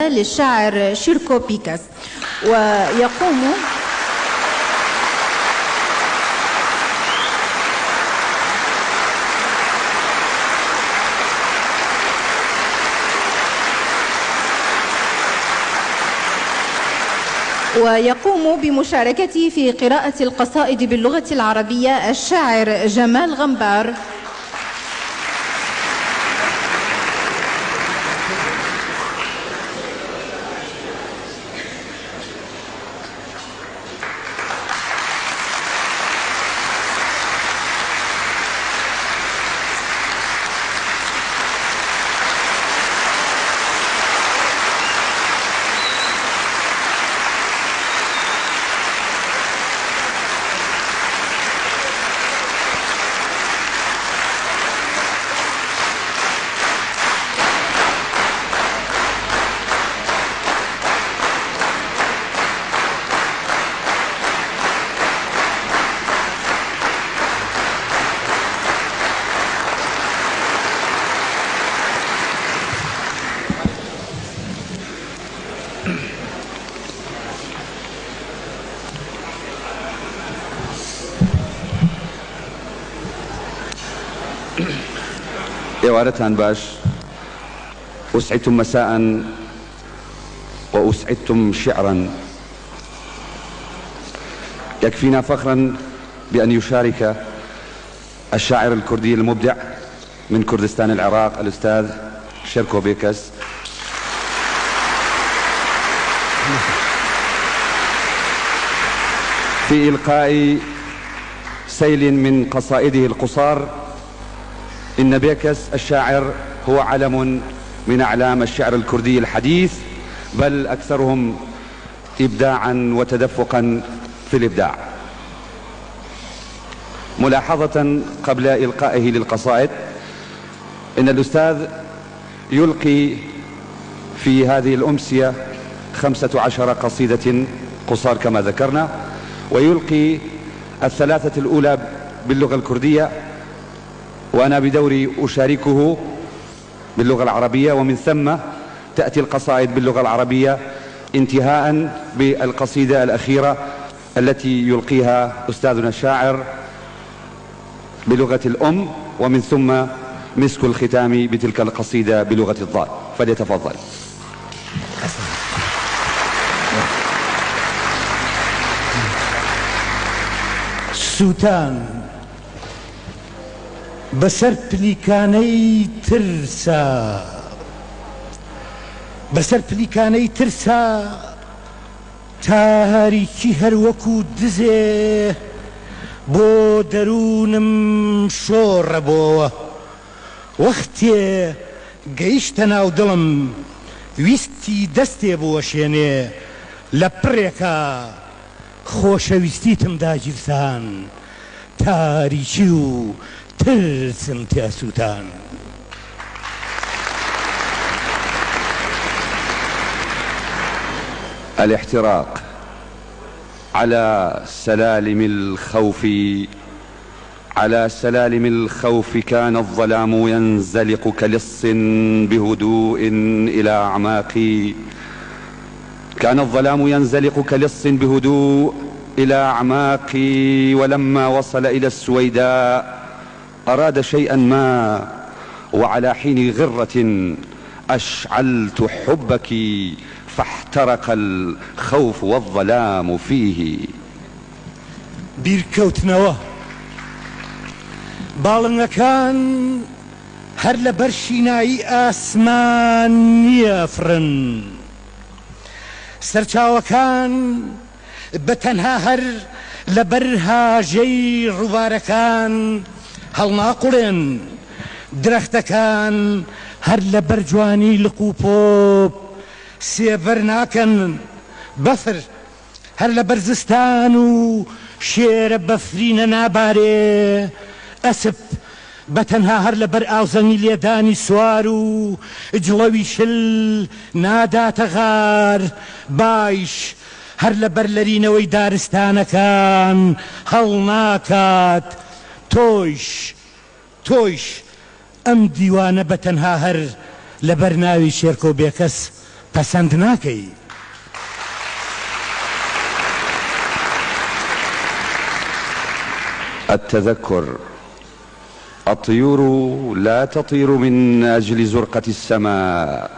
للشاعر شيركو بيكاس، ويقوم بمشاركته في قراءة القصائد باللغة العربية الشاعر جمال غنبار. إوارتان باش أسعدتم مساء وأسعدتم شعرا. يكفينا فخرا بأن يشارك الشاعر الكردي المبدع من كردستان العراق الأستاذ شيركو بيكاس في إلقاء سيل من قصائده القصار. إن بيكاس الشاعر هو علم من أعلام الشعر الكردي الحديث، بل أكثرهم إبداعا وتدفقا في الإبداع. ملاحظة قبل إلقائه للقصائد، إن الأستاذ يلقي في هذه الأمسية 15 قصيدة قصار كما ذكرنا، ويلقي الثلاثة الأولى باللغة الكردية، وأنا بدوري أشاركه باللغة العربية، ومن ثم تأتي القصائد باللغة العربية انتهاء بالقصيدة الأخيرة التي يلقيها أستاذنا الشاعر بلغة الأم، ومن ثم مسك الختام بتلك القصيدة بلغة الضاد. فليتفضل. سوتان بسر پلیکانەی ترسا تاریکی هەر وەکو دزێ بۆ دەروونم شۆڕەبۆوە. وەختێ گەیشتە ناو دڵم ویستی دەستێ بوەشێنێ، لە پڕێکە خۆشەویستیتم داگیرسان، تاریکی و ترسم تیا سوتان. الاحتراق على سلالم الخوف كان الظلام ينزلق كلص بهدوء إلى أعماقي، كان الظلام ينزلق كلص بهدوء إلى أعماقي، ولما وصل إلى السويداء أراد شيئا ما، وعلى حين غرة أشعلت حبك فاحترق الخوف والظلام فيه. بیرکەوتنەوە باڵنگەکان هەر لە بەرشینایی ئاسمان نیەفرن، سەرچاوەکان بەتەنها هەر لە بەر هاژەی ڕووبارەکان هەڵناقوڵێن، درەختەکان هەر لە بەر جوانی لق و پۆپ سێبەر ناکەن، بەفر هەر لە بەر زستان و شێرە بەفرینە نابارێ، ئەسپ بەتەنها هەر لە بەر ئاوزەنی لێدانی سوار و جڵەوی شل ناداتە غار، باش هەر لە بەر لەرینەوەی دارستانەکان هەڵناکات تۆیش ئەم دیوانە بەتەنها هەر لە بەر ناوی شێرکۆ بێکەس پەسەند ناکەی. التذكر: الطيور لا تطير من أجل زرقة السماء،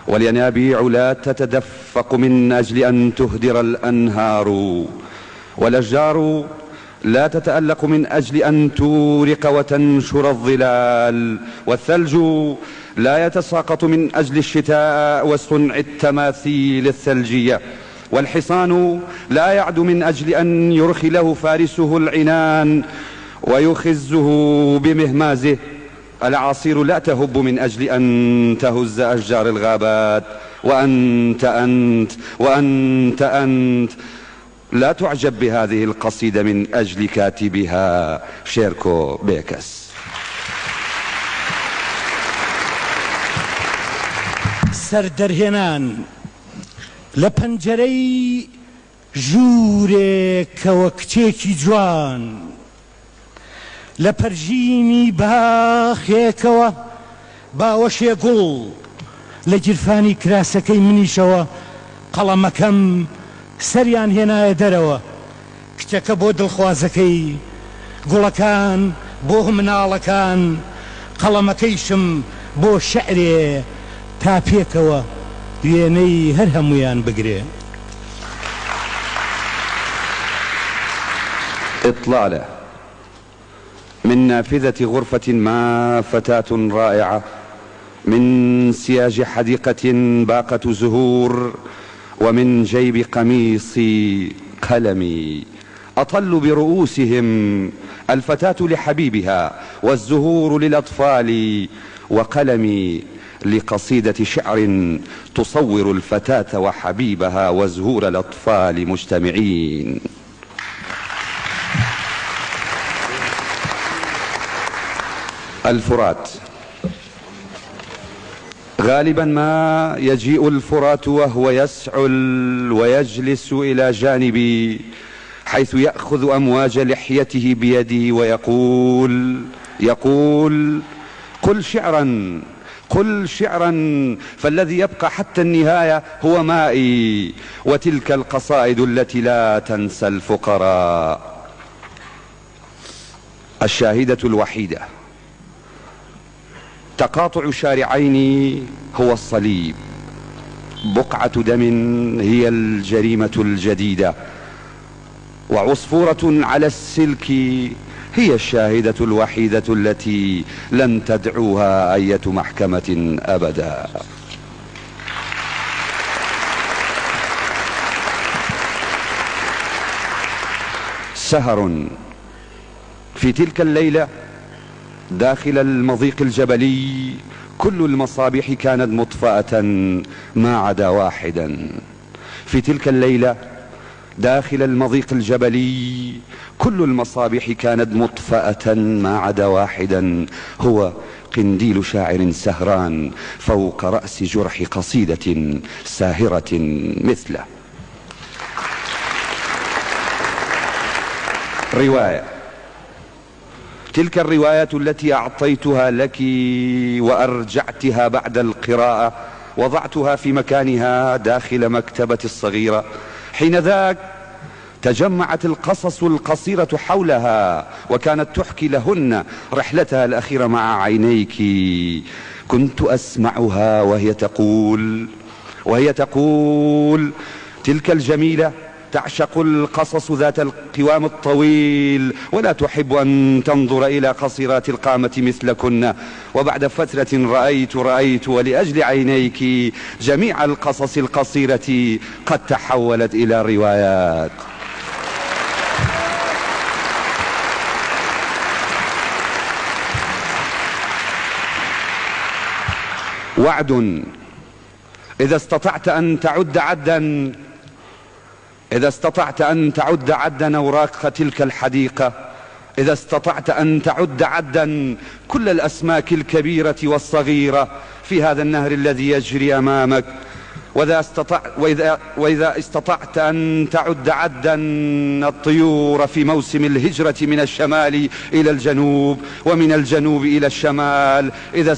والينابيع لا تتدفق من أجل أن تهدر الأنهار، والأشجار لا تتألق من أجل أن تورق وتنشر الظلال، والثلج لا يتساقط من أجل الشتاء وصنع التماثيل الثلجية، والحصان لا يعد من أجل أن يرخي له فارسه العنان ويخزه بمهمازه، الأعاصير لا تهب من أجل أن تهز أشجار الغابات، وأنت لا تعجب بهذه القصيدة من أجل كاتبها شيركو بيكس. سەردەرهێنان لە پەنجەرەی ژوورێکەوە کچێکی جوان، لە پەرژینی باخێکەوە باوەشێ گوڵ، لە گیرفانی کراسەکەی منیشەوە قەڵەمەکەم سەریان هێنایە دەرەوە، کچەکە بۆ دڵخوازەکەی، گوڵەکان بۆ مناڵەکان، قەڵەمەکەیشم بۆ شەعرێ تا پێکەوە وێنەی هەر هەمویان بگرێ. إطلالة من نافذة غرفة ما فتاة رائعة، من سياج حديقة باقة زهور، ومن جيب قميصي قلمي، أطل برؤوسهم، الفتاة لحبيبها والزهور للأطفال، وقلمي لقصيدة شعر تصور الفتاة وحبيبها وزهور الأطفال مجتمعين. الفرات: غالبا ما يجيء الفرات وهو يسعل ويجلس إلى جانبي، حيث يأخذ أمواج لحيته بيدي ويقول قل شعرا، فالذي يبقى حتى النهاية هو مائي، وتلك القصائد التي لا تنسى الفقراء. الشاهدة الوحيدة: تقاطع شارعين هو الصليب، بقعة دم هي الجريمة الجديدة، وعصفورة على السلك هي الشاهدة الوحيدة التي لن تدعوها أية محكمة أبدا. سهر: في تلك الليلة داخل المضيق الجبلي كل المصابيح كانت مطفأة ما عدا واحدا. في تلك الليلة داخل المضيق الجبلي كل المصابيح كانت مطفأة ما عدا واحدا، هو قنديل شاعر سهران فوق رأس جرح قصيدة ساهرة مثله. رواية: تلك الرواية التي أعطيتها لك وأرجعتها بعد القراءة وضعتها في مكانها داخل مكتبتي الصغيرة، حينذاك تجمعت القصص القصيرة حولها وكانت تحكي لهن رحلتها الأخيرة مع عينيك. كنت أسمعها وهي تقول تلك الجميلة تعشق القصص ذات القوام الطويل ولا تحب أن تنظر إلى قصيرات القامة مثلكن. وبعد فترة رأيت ولأجل عينيك جميع القصص القصيرة قد تحولت إلى روايات. وعد: إذا استطعت أن تعد عدا أوراق تلك الحديقة، إذا استطعت أن تعد عدا كل الأسماك الكبيرة والصغيرة في هذا النهر الذي يجري أمامك، وإذا استطعت أن تعد عدا الطيور في موسم الهجرة من الشمال إلى الجنوب ومن الجنوب إلى الشمال، إذا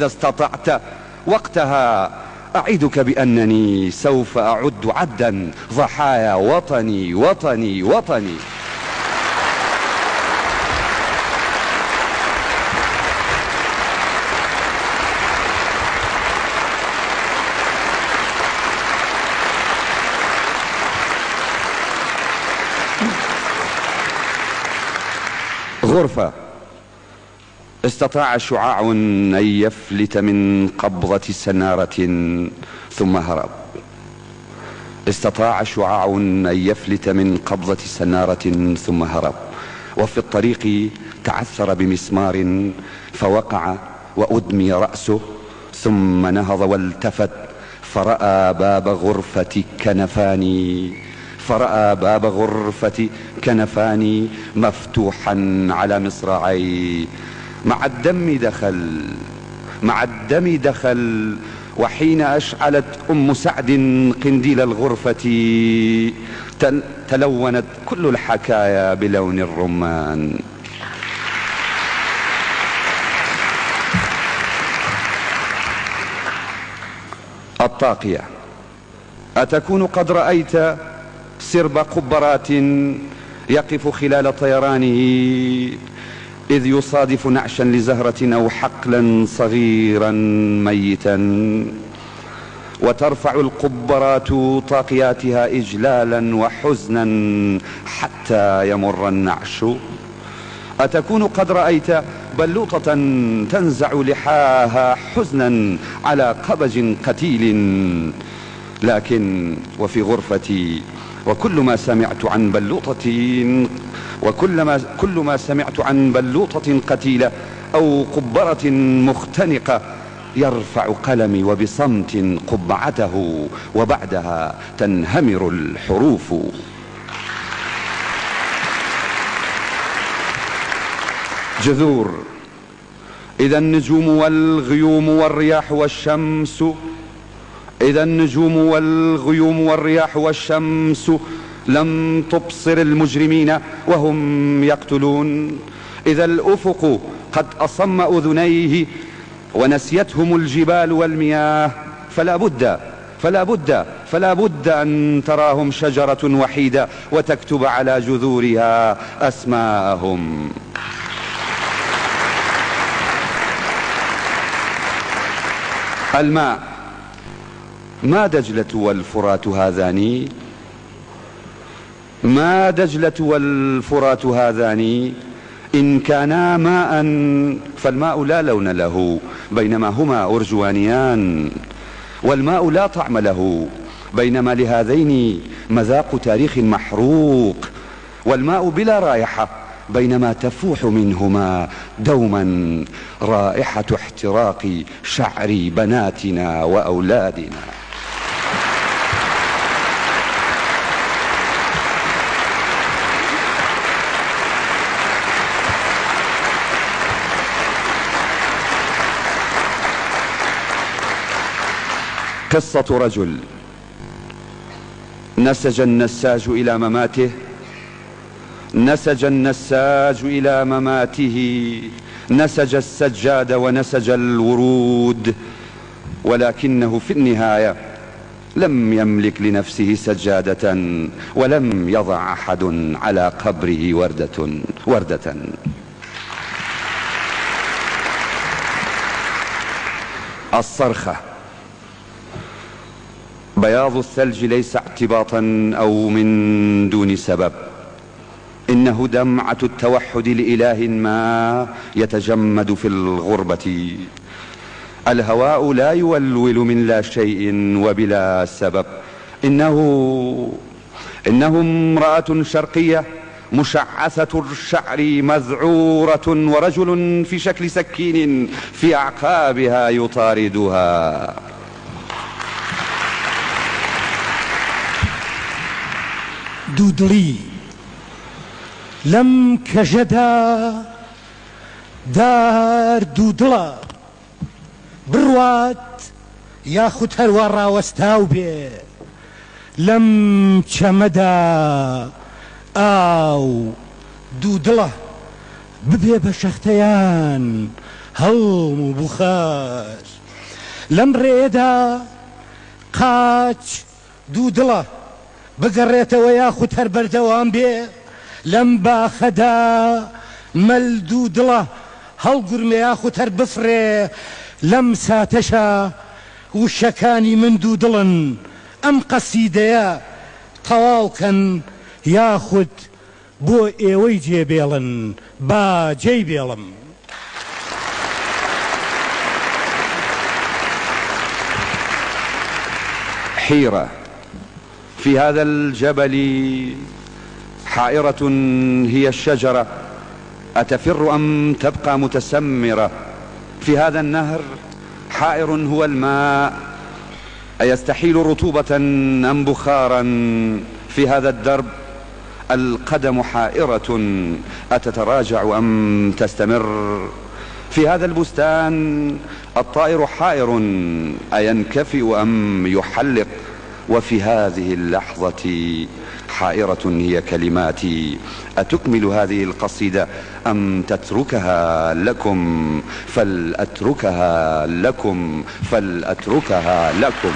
استطعت وقتها أعدك بأنني سوف أعد عدا ضحايا وطني وطني وطني. غرفة استطاع شعاع أن يفلت من قبضة سنارة ثم هرب. استطاع شعاع أن يفلت من قبضة سنارة ثم هرب، وفي الطريق تعثر بمسمار فوقع وأدمي رأسه، ثم نهض والتفت فرأى باب غرفة كنفاني، فرأى باب غرفة كنفاني مفتوحا على مصراعي. مع الدم دخل، مع الدم دخل، وحين أشعلت أم سعد قنديل الغرفة تلونت كل الحكايا بلون الرمان. الطاقية. أتكون قد رأيت سرب قبرات يقف خلال طيرانه إذ يصادف نعشا لزهرة أو حقلا صغيرا ميتا، وترفع القبرات طاقياتها إجلالا وحزنا حتى يمر النعش؟ أتكون قد رأيت بلوطة تنزع لحاها حزنا على قبج قتيل؟ لكن وفي غرفتي وكل ما سمعت عن بلوطة كل ما سمعت عن بلوطة قتيلة أو قبرة مختنقة يرفع قلمي وبصمت قبعته، وبعدها تنهمر الحروف. جذور. إذا النجوم والغيوم والرياح والشمس، إذا النجوم والغيوم والرياح والشمس لم تبصر المجرمين وهم يقتلون، إذا الأفق قد أصم أذنيه ونسيتهم الجبال والمياه، فلا بد أن تراهم شجرة وحيدة وتكتب على جذورها أسماءهم. الماء. ما دجلة والفرات هذان، ما دجلة والفرات هذان، إن كانا ماء فالماء لا لون له بينما هما أرجوانيان، والماء لا طعم له بينما لهذين مذاق تاريخ محروق، والماء بلا رائحة بينما تفوح منهما دوما رائحة احتراق شعر بناتنا وأولادنا. قصة رجل نسج النساج إلى مماته، نسج النساج إلى مماته، نسج السجاد ونسج الورود، ولكنه في النهاية لم يملك لنفسه سجادة، ولم يضع أحد على قبره وردة. الصرخة. بياض الثلج ليس اعتباطا أو من دون سبب، إنه دمعة التوحد لإله ما يتجمد في الغربة. الهواء لا يولول من لا شيء وبلا سبب، إنه امرأة شرقية مشعثة الشعر مذعورة، ورجل في شكل سكين في أعقابها يطاردها. دودلي لم كجدا دار دودلا بروات ياخد هالورا واستاو بي لم كمدا او دودلا ببي بشختيان هلم بخار لم ريدا قاچ دوو دڵە بگەڕێتەوە یاخود هەر بەردەوام بێ لەم باخەدا مەل دوو دڵە هەڵگورمێ یاخود هەر بفرێ لەم ساتەشە وشەکانی من دوو دڵن ئەم قەسیدەیە تەواوکەن یاخود بۆ ئێوەی جێبێڵن با جێی بێڵم. حيرة في هذا الجبل، حائرة هي الشجرة أتفر أم تبقى متسمرة؟ في هذا النهر حائر هو الماء أيستحيل رطوبة أم بخارا؟ في هذا الدرب القدم حائرة أتتراجع أم تستمر؟ في هذا البستان الطائر حائر أينكفئ أم يحلق؟ وفي هذه اللحظة حائرة هي كلماتي أتكمل هذه القصيدة أم تتركها لكم؟ فلأتركها لكم، فلأتركها لكم.